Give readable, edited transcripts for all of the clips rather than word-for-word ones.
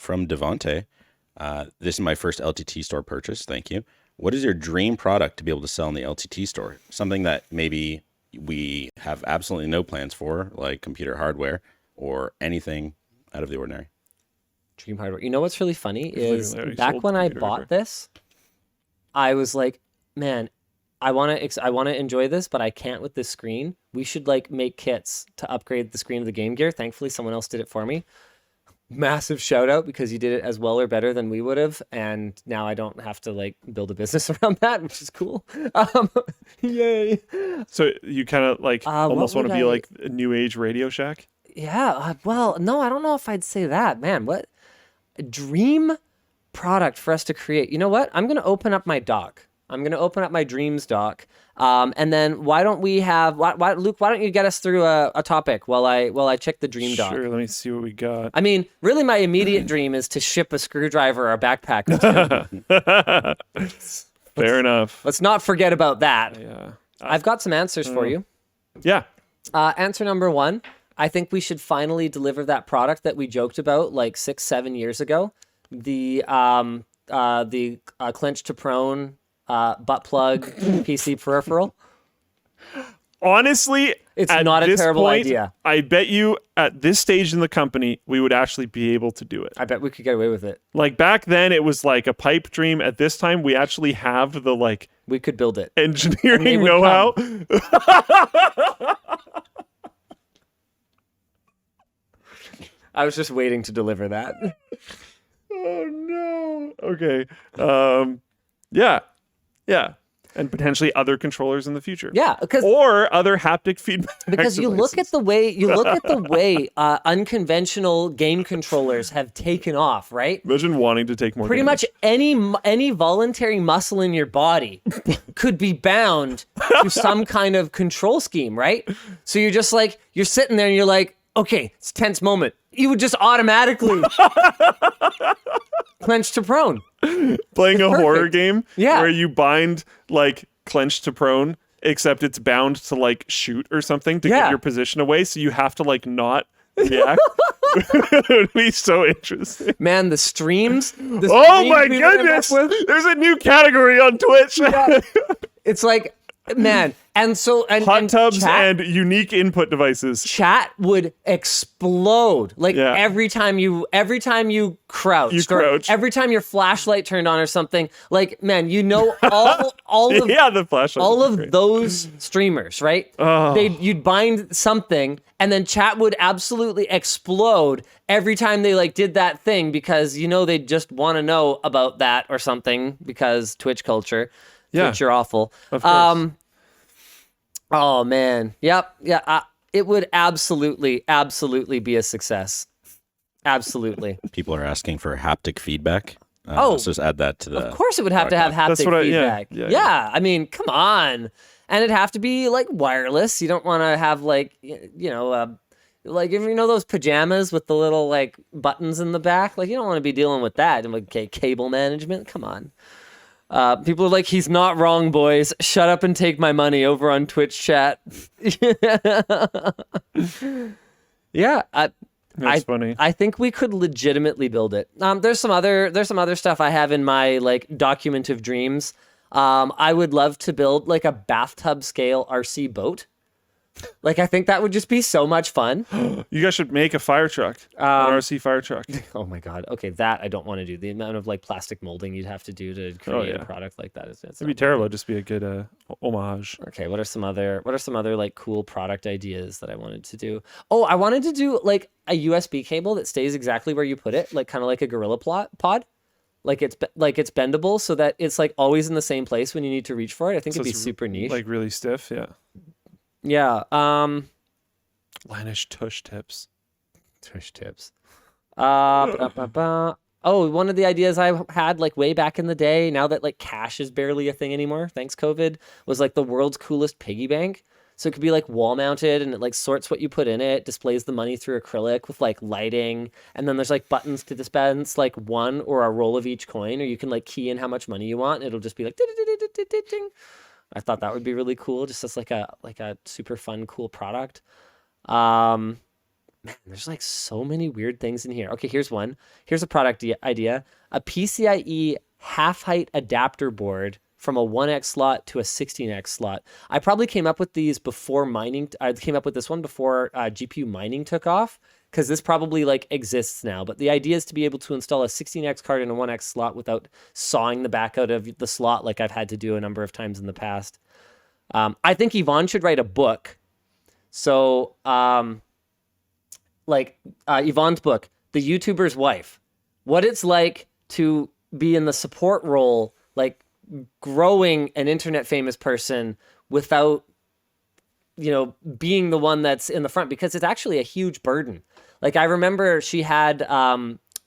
from Devonte. This is my first LTT store purchase. Thank you. What is your dream product to be able to sell in the LTT store? Something that maybe we have absolutely no plans for, like computer hardware or anything out of the ordinary. Dream hardware. You know what's really funny is back when I bought this, I was like, man, I want to enjoy this, but I can't with this screen. We should like make kits to upgrade the screen of the Game Gear. Thankfully, someone else did it for me. Massive shout out because you did it as well or better than we would have, and now I don't have to like build a business around that, which is cool. Yay! So you kind of like almost want to be like a new age Radio Shack. Yeah. Well, no, I don't know if I'd say that, man. What a dream product for us to create? You know what? I'm gonna open up my doc. I'm going to open up my dreams doc. And then why don't we have, Luke, why don't you get us through a topic while I check the dream doc? Sure, let me see what we got. I mean, really my immediate dream is to ship a screwdriver or a backpack. Fair enough. Let's not forget about that. Yeah. I've got some answers for you. Yeah. Answer number 1, I think we should finally deliver that product that we joked about like 6-7 years ago. The clench to prone butt plug PC peripheral. Honestly, it's not a terrible idea. I bet you at this stage in the company, we would actually be able to do it. I bet we could get away with it. Like back then, it was like a pipe dream. At this time, we actually have the like... We could build it. Engineering know-how. I was just waiting to deliver that. Oh, no. Okay. Yeah. And potentially other controllers in the future. Yeah, or other haptic feedback. Because you look at the way unconventional game controllers have taken off, right? Imagine wanting to take more. Pretty much any voluntary muscle in your body could be bound to some kind of control scheme, right? So you're just like you're sitting there and you're like, okay, it's a tense moment. You would just automatically clench to prone. Playing a horror game where you bind like clench to prone, except it's bound to like shoot or something to get your position away. So you have to like not react. It would be so interesting. Man, the streams. Oh my goodness. There's a new category on Twitch. Yeah. It's like, man, and hot tubs and unique input devices. Chat would explode like every time you crouch. Every time your flashlight turned on or something. Like, man, all of the flashlight. All of those streamers, right? You'd bind something, and then chat would absolutely explode every time they like did that thing because they just want to know about that or something because Twitch culture. Yeah. Twitch, you're awful. Of course. Oh man. Yep. Yeah. It would absolutely be a success. Absolutely. People are asking for haptic feedback. Let's just add that to the... Of course it would have to have haptic feedback. Yeah. I mean, come on. And it'd have to be like wireless. You don't want to have like, like if those pajamas with the little like buttons in the back, like you don't want to be dealing with that. And like cable management, come on. People are like, he's not wrong, boys. Shut up and take my money over on Twitch chat. Yeah. That's funny. I think we could legitimately build it. There's some other stuff I have in my like document of dreams. I would love to build like a bathtub scale RC boat. Like, I think that would just be so much fun. You guys should make a fire truck, an RC fire truck. Oh my God. Okay, that I don't want to do. The amount of like plastic molding you'd have to do to create a product like that it'd be terrible. It'd just be a good homage. Okay, what are some other like cool product ideas that I wanted to do? Oh, I wanted to do like a USB cable that stays exactly where you put it, like kind of like a Gorilla Pod. Like it's bendable so that it's like always in the same place when you need to reach for it. I think it'd be super niche. Like really stiff, yeah. Yeah. Lanish tush tips. Oh, one of the ideas I had like way back in the day, now that like cash is barely a thing anymore, thanks COVID, was like the world's coolest piggy bank. So it could be like wall mounted and it like sorts what you put in it, displays the money through acrylic with like lighting. And then there's like buttons to dispense like one or a roll of each coin, or you can like key in how much money you want. And it'll just be like, ding. I thought that would be really cool, just as like a super fun, cool product. Man, there's like so many weird things in here. Okay, here's one. Here's a product idea. A PCIe half-height adapter board from a 1x slot to a 16x slot. I probably came up with these before mining. I came up with this one before GPU mining took off, because this probably like exists now. But the idea is to be able to install a 16x card in a 1x slot without sawing the back out of the slot like I've had to do a number of times in the past. I think Yvonne should write a book. So, Yvonne's book, The YouTuber's Wife, what it's like to be in the support role, like growing an internet famous person without, being the one that's in the front, because it's actually a huge burden. Like, I remember she had,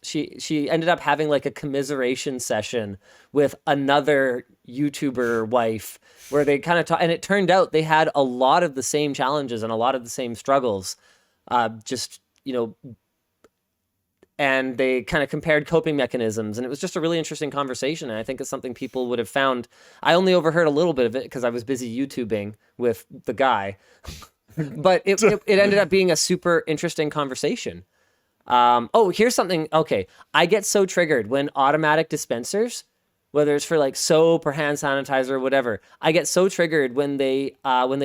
she ended up having like a commiseration session with another YouTuber wife where they kind of talk, and it turned out they had a lot of the same challenges and a lot of the same struggles. And they kind of compared coping mechanisms, and it was just a really interesting conversation. And I think it's something people would have found. I only overheard a little bit of it because I was busy YouTubing with the guy, but it ended up being a super interesting conversation. Here's something. Okay. I get so triggered when automatic dispensers, whether it's for like soap or hand sanitizer or whatever, I get so triggered when they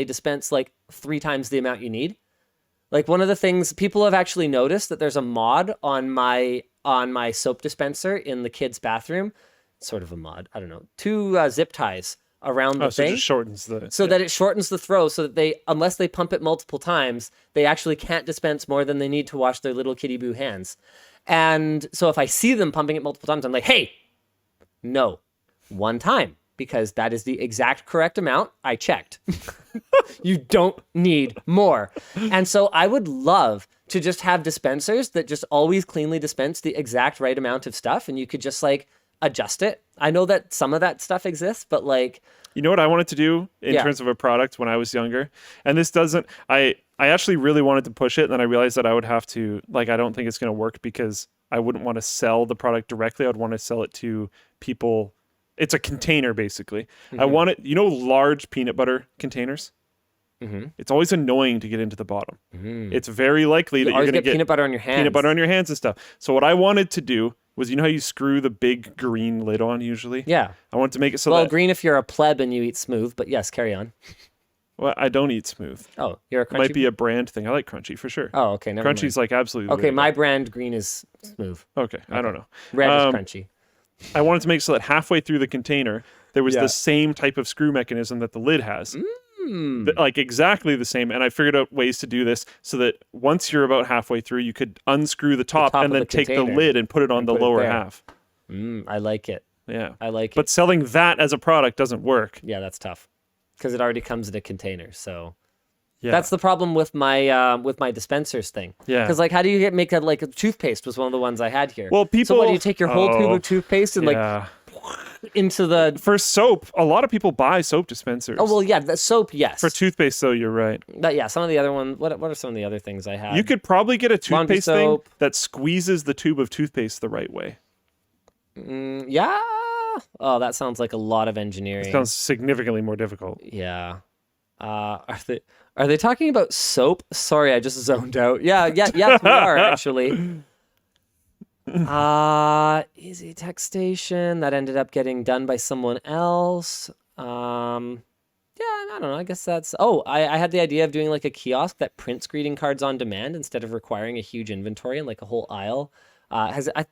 dispense like 3 times the amount you need. Like, one of the things people have actually noticed that there's a mod on my soap dispenser in the kids' bathroom, sort of a mod, I don't know, 2 zip ties around the thing. So it just shortens that it shortens the throw, so that unless they pump it multiple times, they actually can't dispense more than they need to wash their little kitty boo hands. And so if I see them pumping it multiple times, I'm like, hey, no, 1 time, because that is the exact correct amount. I checked. You don't need more. And so I would love to just have dispensers that just always cleanly dispense the exact right amount of stuff, and you could just like adjust it. I know that some of that stuff exists, but like, you know what I wanted to do in terms of a product when I was younger? And this doesn't, I actually really wanted to push it, and then I realized that I would have to, like, I don't think it's going to work because I wouldn't want to sell the product directly. I'd want to sell it to people. It's a container, basically. Mm-hmm. I want it, large peanut butter containers? Mm-hmm. It's always annoying to get into the bottom. Mm-hmm. It's very likely that you're going to get peanut butter on your hands. Peanut butter on your hands and stuff. So what I wanted to do was, how you screw the big green lid on usually? Yeah. I wanted to make it so that... green if you're a pleb and you eat smooth, but yes, carry on. Well, I don't eat smooth. Oh, you're a crunchy? It might be a brand thing. I like crunchy for sure. Oh, okay. Never Crunchy's mind. like absolutely... Okay, my brand green is smooth. Okay, I don't know. Red is crunchy. I wanted to make so that halfway through the container, there was the same type of screw mechanism that the lid has. Like exactly the same. And I figured out ways to do this so that once you're about halfway through, you could unscrew the top and then take the lid and put it on the lower half. I like it. Yeah. I like it. But selling that as a product doesn't work. Yeah, that's tough because it already comes in a container. So that's the problem with my dispensers thing. Yeah. Because like, how do you make a toothpaste was one of the ones I had here. Well, people. So what do you take your whole tube of toothpaste and like into the... For soap, a lot of people buy soap dispensers. Oh, well, yeah, the soap, yes. For toothpaste, though, you're right. But some of the other ones, what are some of the other things I have? You could probably get a toothpaste thing that squeezes the tube of toothpaste the right way. Yeah. Oh, that sounds like a lot of engineering. It sounds significantly more difficult. Yeah. Are they talking about soap? Sorry, I just zoned out. Yes, we are, actually. Easy text station that ended up getting done by someone else. I don't know. I guess that's... I had the idea of doing like a kiosk that prints greeting cards on demand instead of requiring a huge inventory and like a whole aisle.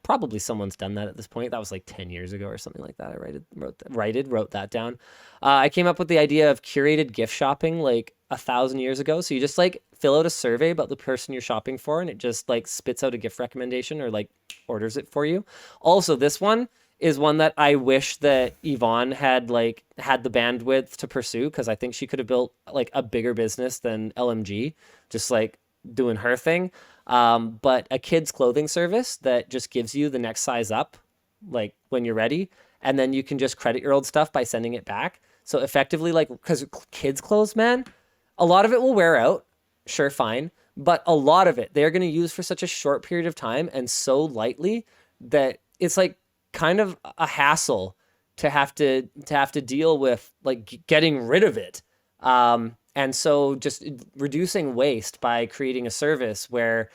Probably someone's done that at this point. That was like 10 years ago or something like that. I wrote that down. I came up with the idea of curated gift shopping like 1,000 years ago. So you just like fill out a survey about the person you're shopping for, and it just like spits out a gift recommendation or like orders it for you. Also, this one is one that I wish that Yvonne had the bandwidth to pursue, because I think she could have built like a bigger business than LMG, just like doing her thing. But a kids clothing service that just gives you the next size up, like when you're ready, and then you can just credit your old stuff by sending it back. So effectively, like, because kids clothes, man, a lot of it will wear out. Sure, fine. But a lot of it they're going to use for such a short period of time and so lightly that it's like kind of a hassle to have to deal with like getting rid of it. And so just reducing waste by creating a service where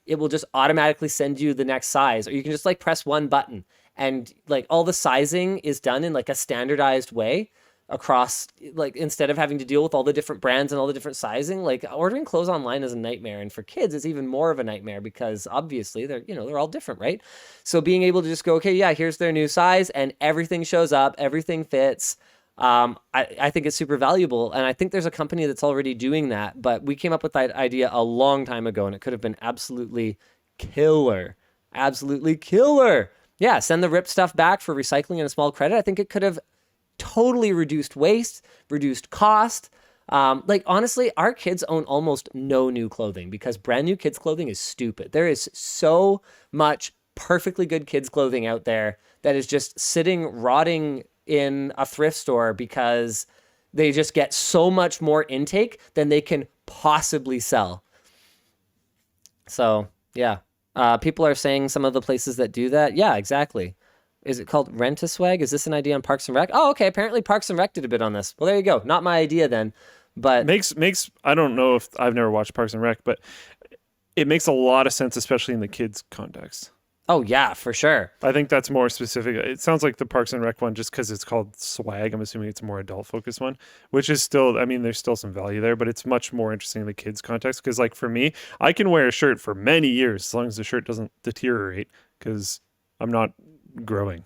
it will just automatically send you the next size, or you can just like press one button and like all the sizing is done in like a standardized way across, like instead of having to deal with all the different brands and all the different sizing. Like ordering clothes online is a nightmare, and for kids it's even more of a nightmare because obviously they're all different, right? So being able to just go, okay, yeah, here's their new size, and everything shows up, everything fits. I think it's super valuable, and I think there's a company that's already doing that, but we came up with that idea a long time ago, and it could have been absolutely killer. Absolutely killer. Yeah, send the ripped stuff back for recycling and a small credit. I think it could have totally reduced waste, reduced cost. Like honestly, our kids own almost no new clothing because brand new kids clothing is stupid. There is so much perfectly good kids clothing out there that is just sitting rotting in a thrift store because they just get so much more intake than they can possibly sell. So yeah, people are saying some of the places that do that. Yeah, exactly. Is it called Rent-A-Swag? Is this an idea on Parks and Rec? Oh, okay. Apparently Parks and Rec did a bit on this. Well, there you go. Not my idea then, but makes I don't know if I've never watched Parks and Rec, but it makes a lot of sense, especially in the kids context. Oh yeah, for sure. I think that's more specific. It sounds like the Parks and Rec one, just because it's called Swag. I'm assuming it's a more adult focused one, which is still, I mean, there's still some value there, but it's much more interesting in the kids context. Because like for me, I can wear a shirt for many years as long as the shirt doesn't deteriorate because I'm not growing.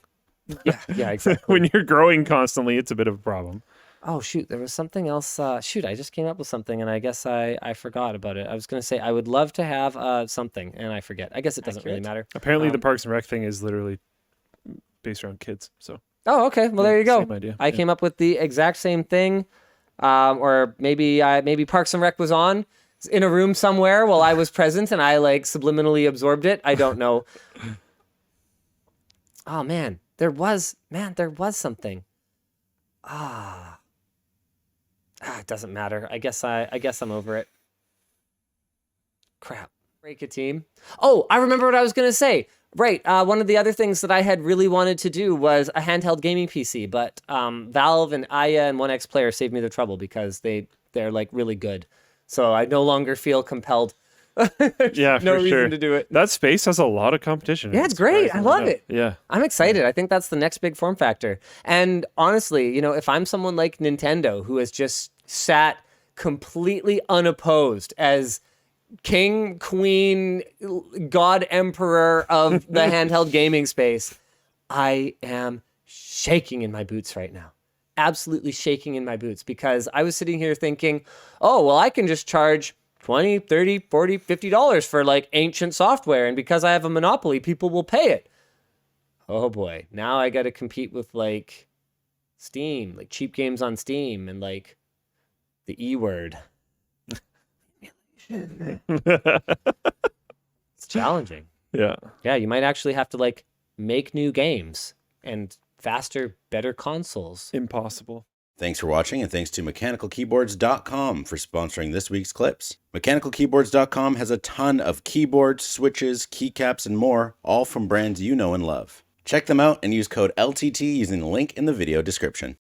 Yeah, exactly. When you're growing constantly, it's a bit of a problem. Oh shoot, there was something else. Shoot, I just came up with something and I guess I forgot about it. I was gonna say I would love to have something and I forget. I guess it doesn't really matter. Apparently the Parks and Rec thing is literally based around kids. So oh, okay. Well, there you go. Same idea. I came up with the exact same thing. Or maybe Parks and Rec was on in a room somewhere while I was present and I like subliminally absorbed it. I don't know. Oh man, there was something. It doesn't matter. I guess I'm over it. Crap. Break a team. Oh, I remember what I was gonna say. Right. One of the other things that I had really wanted to do was a handheld gaming PC, but Valve and Aya and 1X Player saved me the trouble because they're like really good. So I no longer feel compelled. Yeah, no for reason sure. to do it. That space has a lot of competition. Yeah, it's great. I love it. Yeah. I'm excited. I think that's the next big form factor. And honestly, if I'm someone like Nintendo who has just sat completely unopposed as king, queen, god emperor of the handheld gaming space, I am shaking in my boots right now. Absolutely shaking in my boots because I was sitting here thinking, oh, well, I can just charge $20, $30, $40, $50 for like ancient software. And because I have a monopoly, people will pay it. Oh boy. Now I got to compete with like Steam, like cheap games on Steam and like the E word. It's challenging. Yeah. Yeah. You might actually have to like make new games and faster, better consoles. Impossible. Thanks for watching, and thanks to mechanicalkeyboards.com for sponsoring this week's clips. Mechanicalkeyboards.com has a ton of keyboards, switches, keycaps, and more, all from brands you know and love. Check them out and use code LTT using the link in the video description.